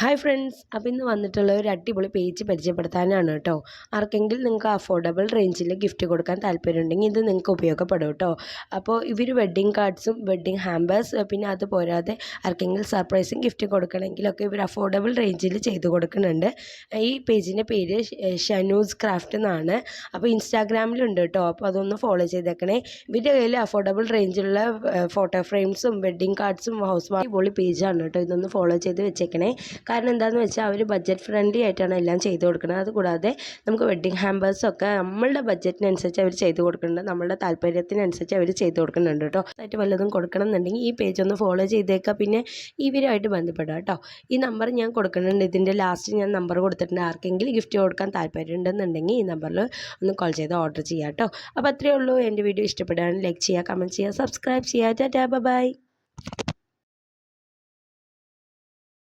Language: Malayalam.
ഹായ് ഫ്രണ്ട്സ്, അപ്പോൾ ഇന്ന് വന്നിട്ടുള്ള ഒരു അടിപൊളി പേജ് പരിചയപ്പെടുത്താനാണ് കേട്ടോ. ആർക്കെങ്കിലും നിങ്ങൾക്ക് അഫോർഡബിൾ റേഞ്ചിൽ ഗിഫ്റ്റ് കൊടുക്കാൻ താല്പര്യമുണ്ടെങ്കിൽ ഇത് നിങ്ങൾക്ക് ഉപയോഗപ്പെടും കേട്ടോ. അപ്പോൾ ഇവർ വെഡ്ഡിങ് കാർഡ്സും വെഡ്ഡിങ് ഹാമ്പേഴ്സ് പിന്നെ അത് പോരാതെ ആർക്കെങ്കിലും സർപ്രൈസും ഗിഫ്റ്റ് കൊടുക്കണമെങ്കിലൊക്കെ ഇവർ അഫോർഡബിൾ റേഞ്ചിൽ ചെയ്ത് കൊടുക്കുന്നുണ്ട്. ഈ പേജിൻ്റെ പേര് ഷനൂസ് ക്രാഫ്റ്റ് എന്നാണ്. അപ്പോൾ ഇൻസ്റ്റാഗ്രാമിലുണ്ട് കേട്ടോ. അപ്പോൾ അതൊന്ന് ഫോളോ ചെയ്തേക്കണേ. ഇവരുടെ കയ്യിൽ അഫോർഡബിൾ റേഞ്ചിലുള്ള ഫോട്ടോ ഫ്രെയിംസും വെഡ്ഡിങ് കാർഡ്സും ഹൗസ് അടിപൊളി പേജാണ് കേട്ടോ. ഇതൊന്ന് ഫോളോ ചെയ്ത് വെച്ചേക്കണേ. കാരണം എന്താണെന്ന് വെച്ചാൽ അവർ ബഡ്ജറ്റ് ഫ്രണ്ട്ലി ആയിട്ടാണ് എല്ലാം ചെയ്ത് കൊടുക്കുന്നത്. അതുകൂടാതെ നമുക്ക് വെഡ്ഡിങ് ഹാമ്പേഴ്സൊക്കെ നമ്മളുടെ ബഡ്ജറ്റിനനുസരിച്ച് അവർ ചെയ്ത് കൊടുക്കുന്നുണ്ട്, നമ്മളുടെ താല്പര്യത്തിനനുസരിച്ച് അവർ ചെയ്ത് കൊടുക്കുന്നുണ്ട് കേട്ടോ. ആയിട്ട് വല്ലതും കൊടുക്കണം എന്നുണ്ടെങ്കിൽ ഈ പേജ് ഒന്ന് ഫോളോ ചെയ്തേക്കുക. പിന്നെ ഇവരുമായിട്ട് ബന്ധപ്പെടുക കേട്ടോ. ഈ നമ്പർ ഞാൻ കൊടുക്കുന്നുണ്ട്. ഇതിൻ്റെ ലാസ്റ്റ് ഞാൻ നമ്പർ കൊടുത്തിട്ടുണ്ട്. ആർക്കെങ്കിലും ഗിഫ്റ്റ് കൊടുക്കാൻ താല്പര്യം ഉണ്ടെന്നുണ്ടെങ്കിൽ ഈ നമ്പറിൽ ഒന്ന് കോൾ ചെയ്ത് ഓർഡർ ചെയ്യാം കേട്ടോ. അപ്പോൾ അത്രയേ ഉള്ളൂ. എൻ്റെ വീഡിയോ ഇഷ്ടപ്പെടുകയാണെങ്കിൽ ലൈക്ക് ചെയ്യുക, കമൻറ്റ് ചെയ്യുക, സബ്സ്ക്രൈബ് ചെയ്യുക. ടാറ്റാ, ബൈ.